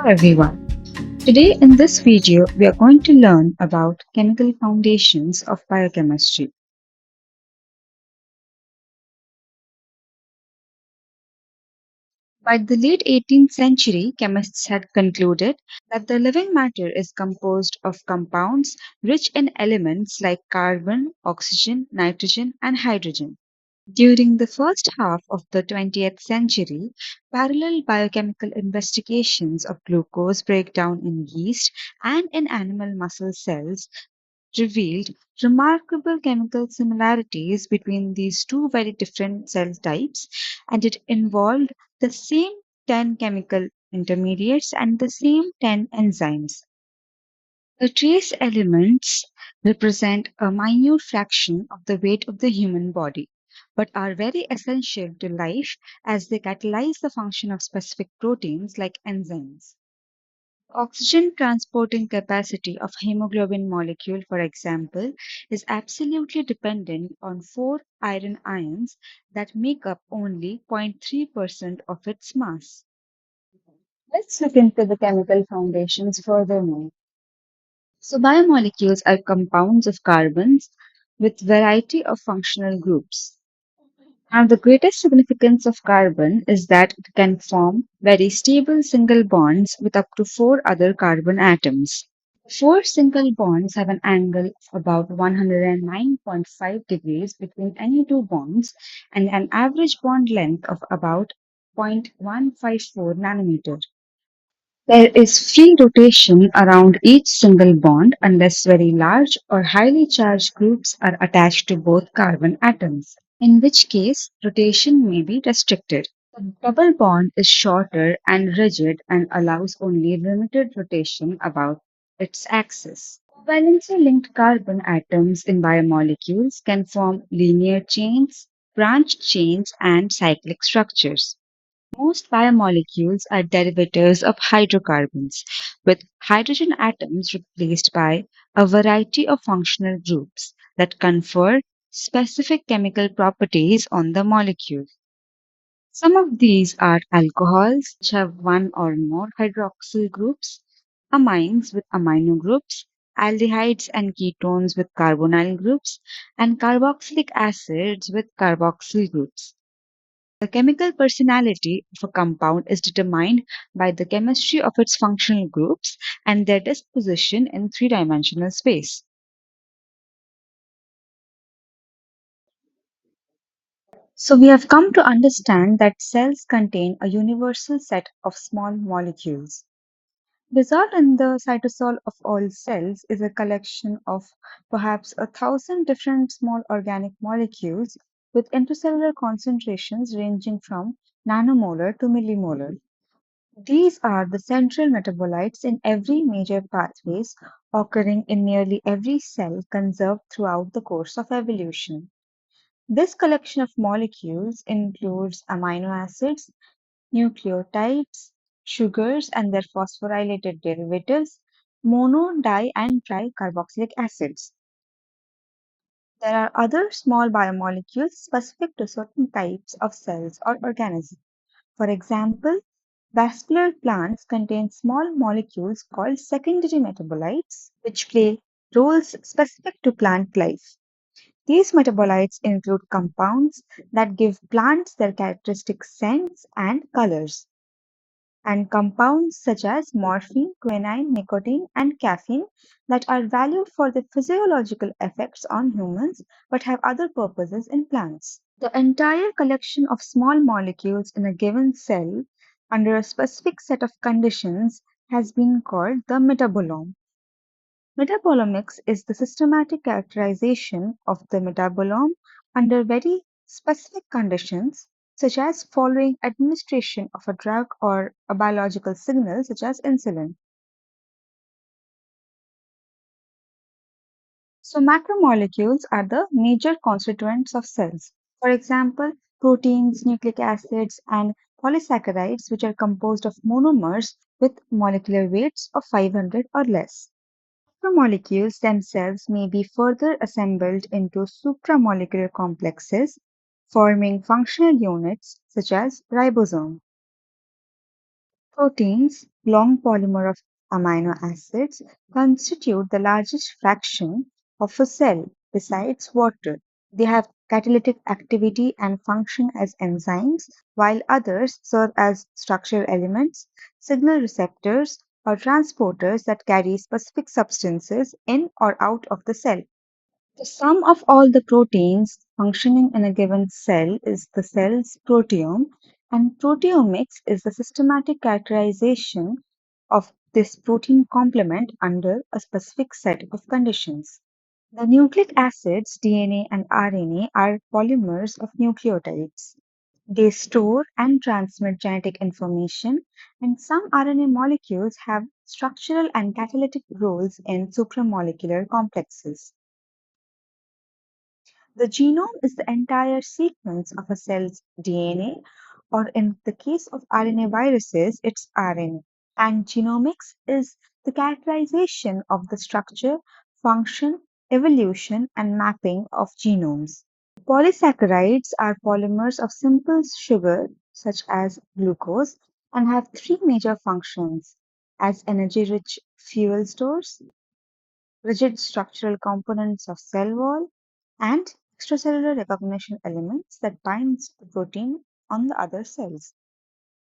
everyone. Today in this video, we are going to learn about chemical foundations of biochemistry. By the late 18th century, chemists had concluded that the living matter is composed of compounds rich in elements like carbon, oxygen, nitrogen, and hydrogen. During the first half of the 20th century, parallel biochemical investigations of glucose breakdown in yeast and in animal muscle cells revealed remarkable chemical similarities between these two very different cell types, and it involved the same 10 chemical intermediates and the same 10 enzymes. The trace elements represent a minute fraction of the weight of the human body, but are very essential to life as they catalyze the function of specific proteins like enzymes. Oxygen transporting capacity of hemoglobin molecule, for example, is absolutely dependent on four iron ions that make up only 0.3% of its mass. Let's look into the chemical foundations furthermore. So biomolecules are compounds of carbons with variety of functional groups. Now, the greatest significance of carbon is that it can form very stable single bonds with up to four other carbon atoms. Four single bonds have an angle of about 109.5 degrees between any two bonds and an average bond length of about 0.154 nanometer. There is free rotation around each single bond unless very large or highly charged groups are attached to both carbon atoms, in which case rotation may be restricted. The double bond is shorter and rigid and allows only limited rotation about its axis. Covalently linked carbon atoms in biomolecules can form linear chains, branched chains, and cyclic structures. Most biomolecules are derivatives of hydrocarbons, with hydrogen atoms replaced by a variety of functional groups that confer specific chemical properties on the molecule. Some of these are alcohols, which have one or more hydroxyl groups, amines with amino groups, aldehydes and ketones with carbonyl groups, and carboxylic acids with carboxyl groups. The chemical personality of a compound is determined by the chemistry of its functional groups and their disposition in three-dimensional space. So we have come to understand that cells contain a universal set of small molecules. Result in the cytosol of all cells is a collection of perhaps 1,000 different small organic molecules with intercellular concentrations ranging from nanomolar to millimolar. These are the central metabolites in every major pathways occurring in nearly every cell conserved throughout the course of evolution. This collection of molecules includes amino acids, nucleotides, sugars and their phosphorylated derivatives, mono, di, and tricarboxylic acids. There are other small biomolecules specific to certain types of cells or organisms. For example, vascular plants contain small molecules called secondary metabolites, which play roles specific to plant life. These metabolites include compounds that give plants their characteristic scents and colors, and compounds such as morphine, quinine, nicotine, and caffeine that are valued for their physiological effects on humans but have other purposes in plants. The entire collection of small molecules in a given cell under a specific set of conditions has been called the metabolome. Metabolomics is the systematic characterization of the metabolome under very specific conditions, such as following administration of a drug or a biological signal, such as insulin. So, macromolecules are the major constituents of cells. For example, proteins, nucleic acids, and polysaccharides, which are composed of monomers with molecular weights of 500 or less. Macromolecules themselves may be further assembled into supramolecular complexes, forming functional units such as ribosome. Proteins, long polymer of amino acids, constitute the largest fraction of a cell besides water. They have catalytic activity and function as enzymes, while others serve as structural elements, signal receptors, or transporters that carry specific substances in or out of the cell. The sum of all the proteins functioning in a given cell is the cell's proteome, and proteomics is the systematic characterization of this protein complement under a specific set of conditions. The nucleic acids, DNA and RNA, are polymers of nucleotides. They store and transmit genetic information, and some RNA molecules have structural and catalytic roles in supramolecular complexes. The genome is the entire sequence of a cell's DNA, or in the case of RNA viruses, it's RNA. And genomics is the characterization of the structure, function, evolution, and mapping of genomes. Polysaccharides are polymers of simple sugar, such as glucose, and have three major functions as energy rich fuel stores, rigid structural components of cell wall, and extracellular recognition elements that binds the protein on the other cells.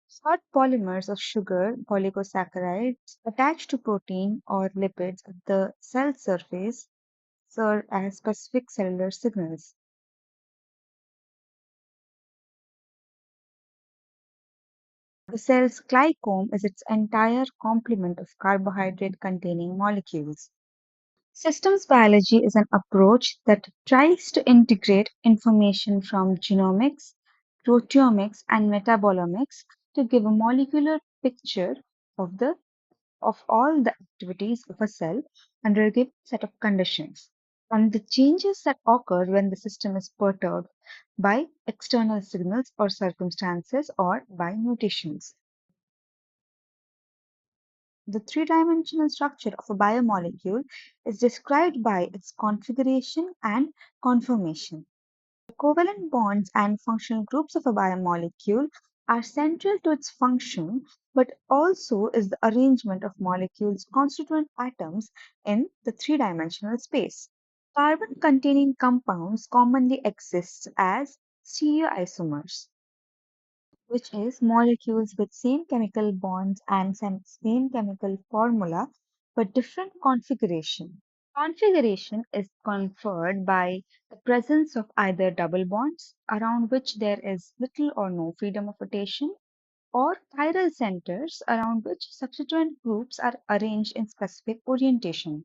Short polymers of sugar oligosaccharides attached to protein or lipids at the cell surface serve as specific cellular signals. The cell's glycome is its entire complement of carbohydrate containing molecules. Systems biology is an approach that tries to integrate information from genomics, proteomics, and metabolomics to give a molecular picture of the of all the activities of a cell under a given set of conditions and the changes that occur when the system is perturbed by external signals or circumstances or by mutations. The three-dimensional structure of a biomolecule is described by its configuration and conformation. The covalent bonds and functional groups of a biomolecule are central to its function, but also is the arrangement of molecules' constituent atoms in the three-dimensional space. Carbon-containing compounds commonly exist as stereoisomers, which is molecules with same chemical bonds and same chemical formula but different configuration. Configuration is conferred by the presence of either double bonds around which there is little or no freedom of rotation or chiral centers around which substituent groups are arranged in specific orientation.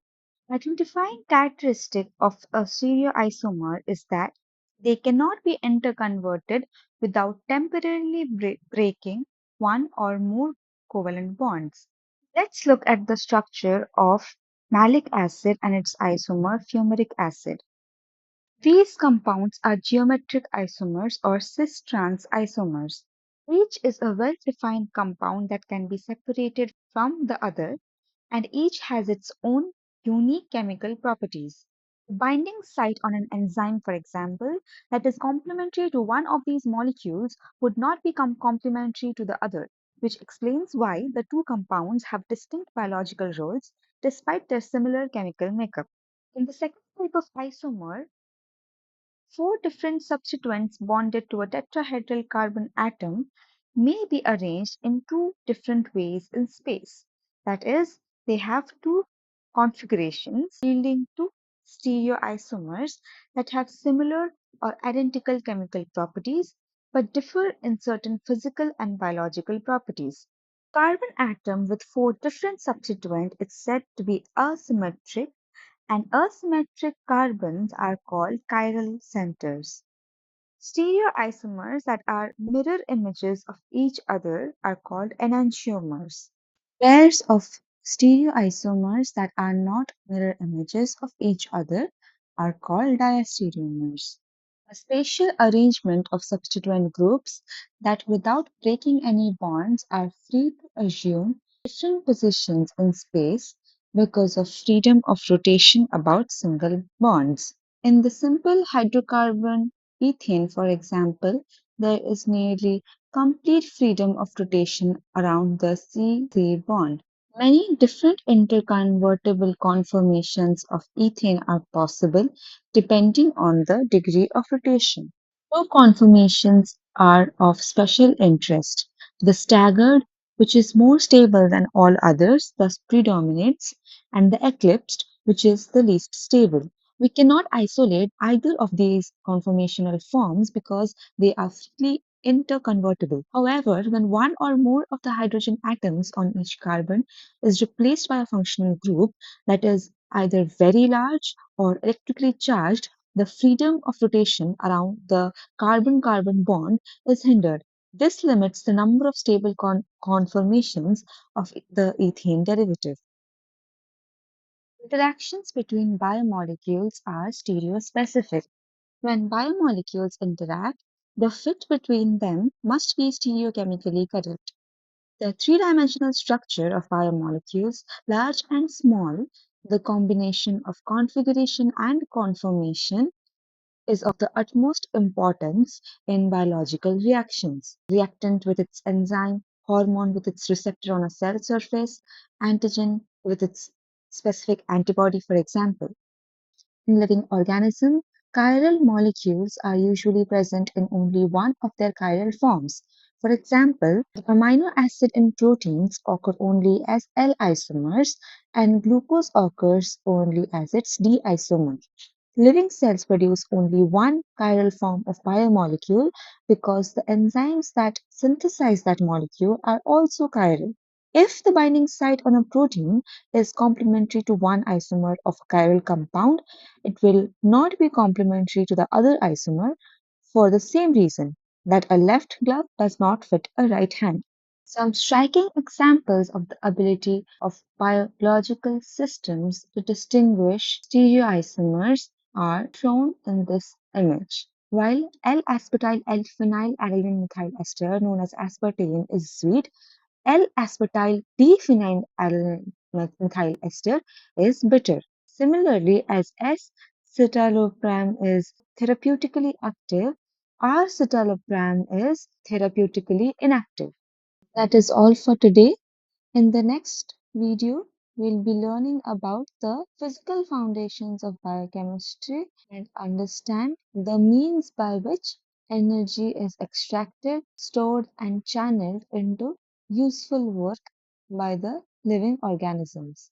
Identifying characteristic of a stereoisomer is that they cannot be interconverted without temporarily breaking one or more covalent bonds. Let's look at the structure of malic acid and its isomer fumaric acid. These compounds are geometric isomers or cis-trans isomers. Each is a well-defined compound that can be separated from the other, and each has its own unique chemical properties. The binding site on an enzyme, for example, that is complementary to one of these molecules would not become complementary to the other, which explains why the two compounds have distinct biological roles despite their similar chemical makeup. In the second type of isomer, four different substituents bonded to a tetrahedral carbon atom may be arranged in two different ways in space. That is, they have two configurations yielding two stereoisomers that have similar or identical chemical properties but differ in certain physical and biological properties. Carbon atom with four different substituents is said to be asymmetric and asymmetric carbons are called chiral centers. Stereoisomers that are mirror images of each other are called enantiomers. Pairs of stereoisomers that are not mirror images of each other are called diastereomers. A spatial arrangement of substituent groups that without breaking any bonds are free to assume different positions in space because of freedom of rotation about single bonds. In the simple hydrocarbon ethane, for example, there is nearly complete freedom of rotation around the C3 bond. Many different interconvertible conformations of ethane are possible depending on the degree of rotation. Two conformations are of special interest. The staggered, which is more stable than all others, thus predominates, and the eclipsed, which is the least stable. We cannot isolate either of these conformational forms because they are freely interconvertible. However, when one or more of the hydrogen atoms on each carbon is replaced by a functional group that is either very large or electrically charged, the freedom of rotation around the carbon carbon bond is hindered. This limits the number of stable conformations of the ethane derivative. Interactions between biomolecules are stereospecific. When biomolecules interact, the fit between them must be stereochemically correct. The three-dimensional structure of biomolecules, large and small, the combination of configuration and conformation is of the utmost importance in biological reactions. Reactant with its enzyme, hormone with its receptor on a cell surface, antigen with its specific antibody, for example. In living organisms, chiral molecules are usually present in only one of their chiral forms. For example, the amino acid in proteins occur only as L isomers and glucose occurs only as its D isomer. Living cells produce only one chiral form of biomolecule because the enzymes that synthesize that molecule are also chiral. If the binding site on a protein is complementary to one isomer of a chiral compound, it will not be complementary to the other isomer for the same reason that a left glove does not fit a right hand. Some striking examples of the ability of biological systems to distinguish stereoisomers are shown in this image. While L-aspartyl L-phenyl alanine methyl ester, known as aspartame, is sweet, L-aspartyl D-phenyl alanine methyl ester is bitter. Similarly, as S-citalopram is therapeutically active, R-citalopram is therapeutically inactive. That is all for today. In the next video, we'll be learning about the physical foundations of biochemistry and understand the means by which energy is extracted, stored, and channeled into useful work by the living organisms.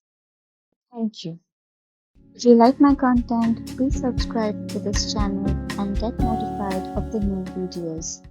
Thank you. If you like my content, please subscribe to this channel and get notified of the new videos.